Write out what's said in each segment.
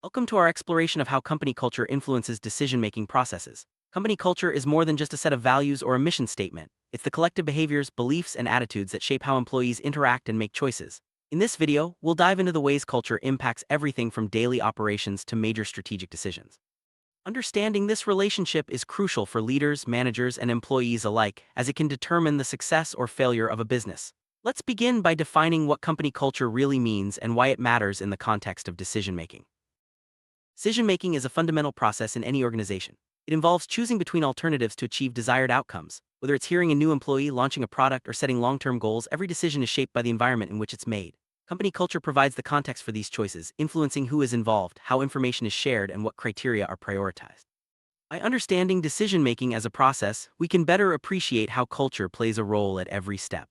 Welcome to our exploration of how company culture influences decision-making processes. Company culture is more than just a set of values or a mission statement. It's the collective behaviors, beliefs, and attitudes that shape how employees interact and make choices. In this video, we'll dive into the ways culture impacts everything from daily operations to major strategic decisions. Understanding this relationship is crucial for leaders, managers, and employees alike, as it can determine the success or failure of a business. Let's begin by defining what company culture really means and why it matters in the context of decision-making. Decision-making is a fundamental process in any organization. It involves choosing between alternatives to achieve desired outcomes. Whether it's hiring a new employee, launching a product, or setting long-term goals, every decision is shaped by the environment in which it's made. Company culture provides the context for these choices, influencing who is involved, how information is shared, and what criteria are prioritized. By understanding decision-making as a process, we can better appreciate how culture plays a role at every step.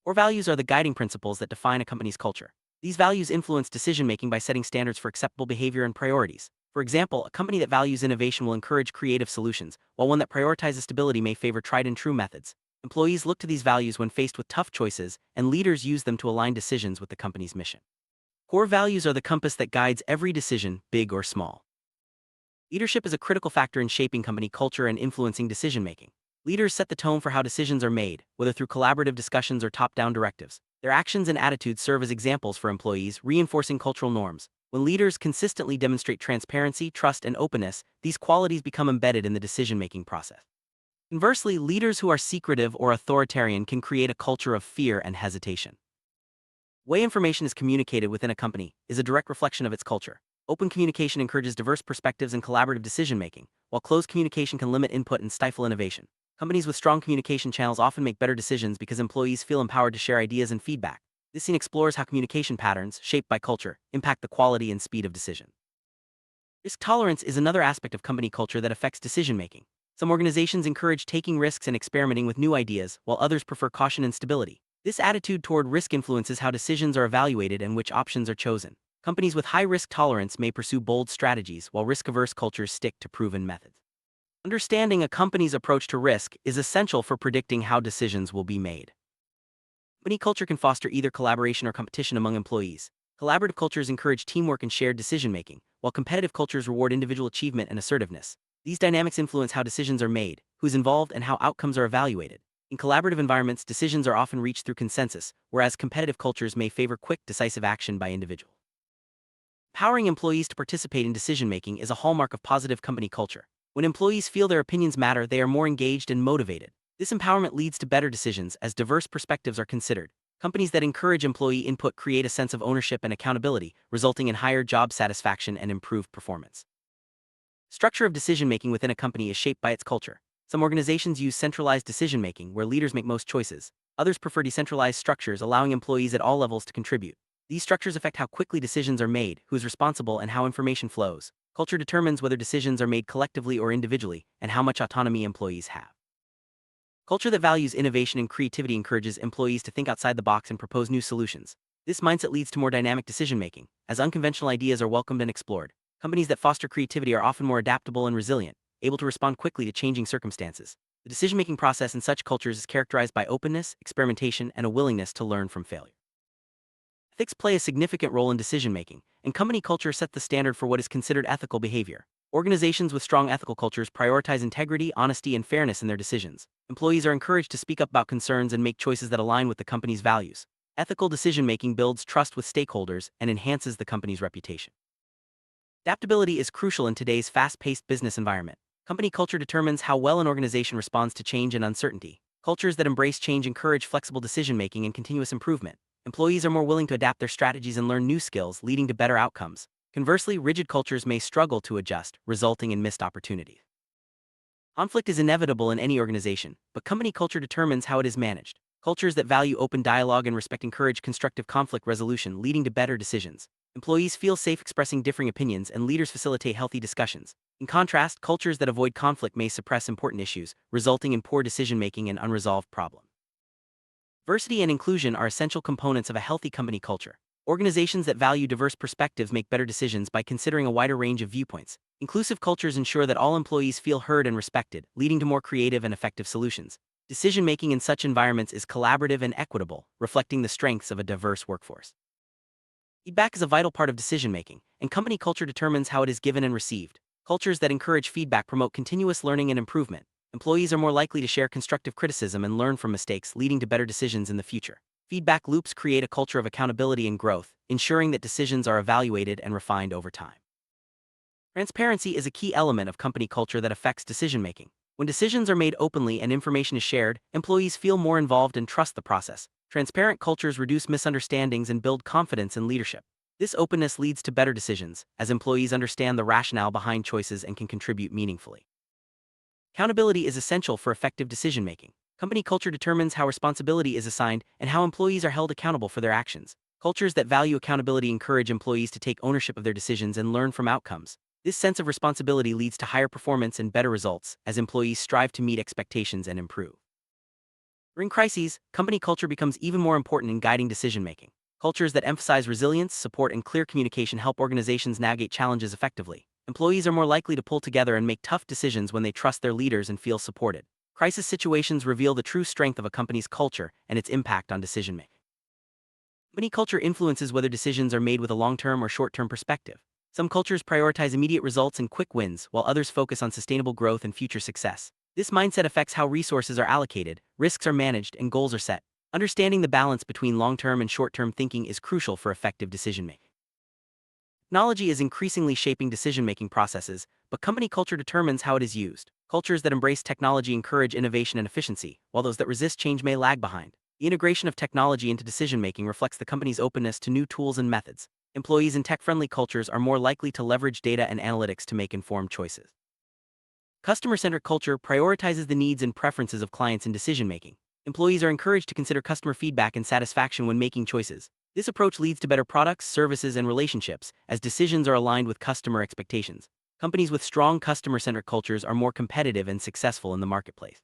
Core values are the guiding principles that define a company's culture. These values influence decision-making by setting standards for acceptable behavior and priorities. For example, a company that values innovation will encourage creative solutions, while one that prioritizes stability may favor tried-and-true methods. Employees look to these values when faced with tough choices, and leaders use them to align decisions with the company's mission. Core values are the compass that guides every decision, big or small. Leadership is a critical factor in shaping company culture and influencing decision-making. Leaders set the tone for how decisions are made, whether through collaborative discussions or top-down directives. Their actions and attitudes serve as examples for employees, reinforcing cultural norms. When leaders consistently demonstrate transparency, trust, and openness, these qualities become embedded in the decision-making process. Conversely, leaders who are secretive or authoritarian can create a culture of fear and hesitation. The way information is communicated within a company is a direct reflection of its culture. Open communication encourages diverse perspectives and collaborative decision-making, while closed communication can limit input and stifle innovation. Companies with strong communication channels often make better decisions because employees feel empowered to share ideas and feedback. This scene explores how communication patterns, shaped by culture, impact the quality and speed of decision. Risk tolerance is another aspect of company culture that affects decision-making. Some organizations encourage taking risks and experimenting with new ideas, while others prefer caution and stability. This attitude toward risk influences how decisions are evaluated and which options are chosen. Companies with high risk tolerance may pursue bold strategies, while risk-averse cultures stick to proven methods. Understanding a company's approach to risk is essential for predicting how decisions will be made. Company culture can foster either collaboration or competition among employees. Collaborative cultures encourage teamwork and shared decision-making, while competitive cultures reward individual achievement and assertiveness. These dynamics influence how decisions are made, who's involved, and how outcomes are evaluated. In collaborative environments, decisions are often reached through consensus, whereas competitive cultures may favor quick, decisive action by individuals. Empowering employees to participate in decision-making is a hallmark of positive company culture. When employees feel their opinions matter, they are more engaged and motivated. This empowerment leads to better decisions as diverse perspectives are considered. Companies that encourage employee input create a sense of ownership and accountability, resulting in higher job satisfaction and improved performance. Structure of decision-making within a company is shaped by its culture. Some organizations use centralized decision-making where leaders make most choices. Others prefer decentralized structures, allowing employees at all levels to contribute. These structures affect how quickly decisions are made, who is responsible, and how information flows. Culture determines whether decisions are made collectively or individually, and how much autonomy employees have. Culture that values innovation and creativity encourages employees to think outside the box and propose new solutions. This mindset leads to more dynamic decision-making, as unconventional ideas are welcomed and explored. Companies that foster creativity are often more adaptable and resilient, able to respond quickly to changing circumstances. The decision-making process in such cultures is characterized by openness, experimentation, and a willingness to learn from failure. Ethics play a significant role in decision-making, and company culture set the standard for what is considered ethical behavior. Organizations with strong ethical cultures prioritize integrity, honesty, and fairness in their decisions. Employees are encouraged to speak up about concerns and make choices that align with the company's values. Ethical decision-making builds trust with stakeholders and enhances the company's reputation. Adaptability is crucial in today's fast-paced business environment. Company culture determines how well an organization responds to change and uncertainty. Cultures that embrace change encourage flexible decision-making and continuous improvement. Employees are more willing to adapt their strategies and learn new skills, leading to better outcomes. Conversely, rigid cultures may struggle to adjust, resulting in missed opportunities. Conflict is inevitable in any organization, but company culture determines how it is managed. Cultures that value open dialogue and respect encourage constructive conflict resolution, leading to better decisions. Employees feel safe expressing differing opinions, and leaders facilitate healthy discussions. In contrast, cultures that avoid conflict may suppress important issues, resulting in poor decision-making and unresolved problems. Diversity and inclusion are essential components of a healthy company culture. Organizations that value diverse perspectives make better decisions by considering a wider range of viewpoints. Inclusive cultures ensure that all employees feel heard and respected, leading to more creative and effective solutions. Decision-making in such environments is collaborative and equitable, reflecting the strengths of a diverse workforce. Feedback is a vital part of decision-making, and company culture determines how it is given and received. Cultures that encourage feedback promote continuous learning and improvement. Employees are more likely to share constructive criticism and learn from mistakes, leading to better decisions in the future. Feedback loops create a culture of accountability and growth, ensuring that decisions are evaluated and refined over time. Transparency is a key element of company culture that affects decision-making. When decisions are made openly and information is shared, employees feel more involved and trust the process. Transparent cultures reduce misunderstandings and build confidence in leadership. This openness leads to better decisions, as employees understand the rationale behind choices and can contribute meaningfully. Accountability is essential for effective decision-making. Company culture determines how responsibility is assigned and how employees are held accountable for their actions. Cultures that value accountability encourage employees to take ownership of their decisions and learn from outcomes. This sense of responsibility leads to higher performance and better results as employees strive to meet expectations and improve. During crises, company culture becomes even more important in guiding decision-making. Cultures that emphasize resilience, support, and clear communication help organizations navigate challenges effectively. Employees are more likely to pull together and make tough decisions when they trust their leaders and feel supported. Crisis situations reveal the true strength of a company's culture and its impact on decision-making. Company culture influences whether decisions are made with a long-term or short-term perspective. Some cultures prioritize immediate results and quick wins, while others focus on sustainable growth and future success. This mindset affects how resources are allocated, risks are managed, and goals are set. Understanding the balance between long-term and short-term thinking is crucial for effective decision-making. Technology is increasingly shaping decision-making processes, but company culture determines how it is used. Cultures that embrace technology encourage innovation and efficiency, while those that resist change may lag behind. The integration of technology into decision-making reflects the company's openness to new tools and methods. Employees in tech-friendly cultures are more likely to leverage data and analytics to make informed choices. Customer-centric culture prioritizes the needs and preferences of clients in decision-making. Employees are encouraged to consider customer feedback and satisfaction when making choices. This approach leads to better products, services, and relationships, as decisions are aligned with customer expectations. Companies with strong customer-centric cultures are more competitive and successful in the marketplace.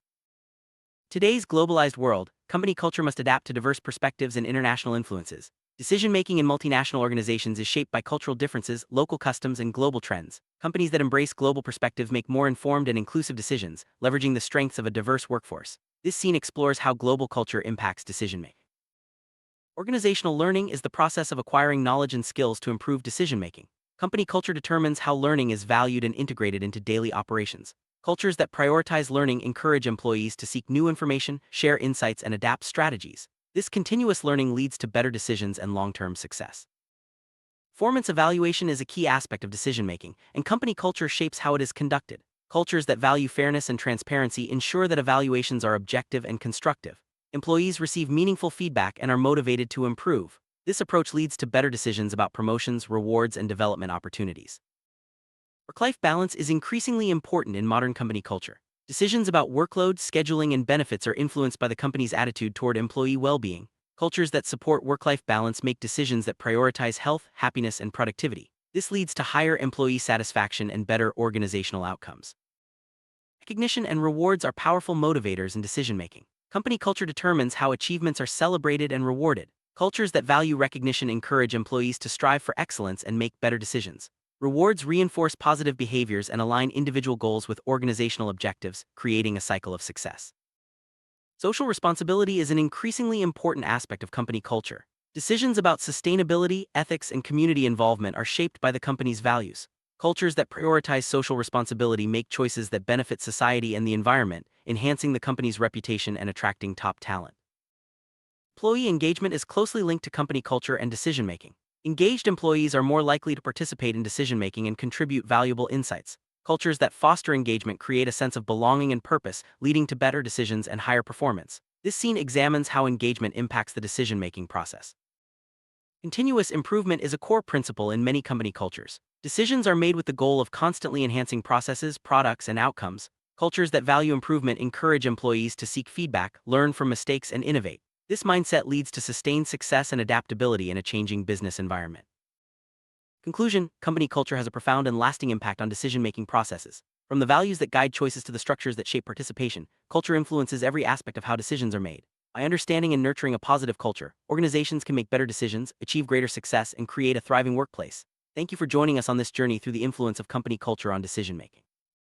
Today's globalized world, company culture must adapt to diverse perspectives and international influences. Decision-making in multinational organizations is shaped by cultural differences, local customs, and global trends. Companies that embrace global perspectives make more informed and inclusive decisions, leveraging the strengths of a diverse workforce. This scene explores how global culture impacts decision-making. Organizational learning is the process of acquiring knowledge and skills to improve decision-making. Company culture determines how learning is valued and integrated into daily operations. Cultures that prioritize learning encourage employees to seek new information, share insights, and adapt strategies. This continuous learning leads to better decisions and long-term success. Performance evaluation is a key aspect of decision-making, and company culture shapes how it is conducted. Cultures that value fairness and transparency ensure that evaluations are objective and constructive. Employees receive meaningful feedback and are motivated to improve. This approach leads to better decisions about promotions, rewards, and development opportunities. Work-life balance is increasingly important in modern company culture. Decisions about workload, scheduling, and benefits are influenced by the company's attitude toward employee well-being. Cultures that support work-life balance make decisions that prioritize health, happiness, and productivity. This leads to higher employee satisfaction and better organizational outcomes. Recognition and rewards are powerful motivators in decision-making. Company culture determines how achievements are celebrated and rewarded. Cultures that value recognition encourage employees to strive for excellence and make better decisions. Rewards reinforce positive behaviors and align individual goals with organizational objectives, creating a cycle of success. Social responsibility is an increasingly important aspect of company culture. Decisions about sustainability, ethics, and community involvement are shaped by the company's values. Cultures that prioritize social responsibility make choices that benefit society and the environment, enhancing the company's reputation and attracting top talent. Employee engagement is closely linked to company culture and decision-making. Engaged employees are more likely to participate in decision-making and contribute valuable insights. Cultures that foster engagement create a sense of belonging and purpose, leading to better decisions and higher performance. This scene examines how engagement impacts the decision-making process. Continuous improvement is a core principle in many company cultures. Decisions are made with the goal of constantly enhancing processes, products, and outcomes. Cultures that value improvement encourage employees to seek feedback, learn from mistakes, and innovate. This mindset leads to sustained success and adaptability in a changing business environment. Conclusion: company culture has a profound and lasting impact on decision-making processes. From the values that guide choices to the structures that shape participation, culture influences every aspect of how decisions are made. By understanding and nurturing a positive culture, organizations can make better decisions, achieve greater success, and create a thriving workplace. Thank you for joining us on this journey through the influence of company culture on decision-making.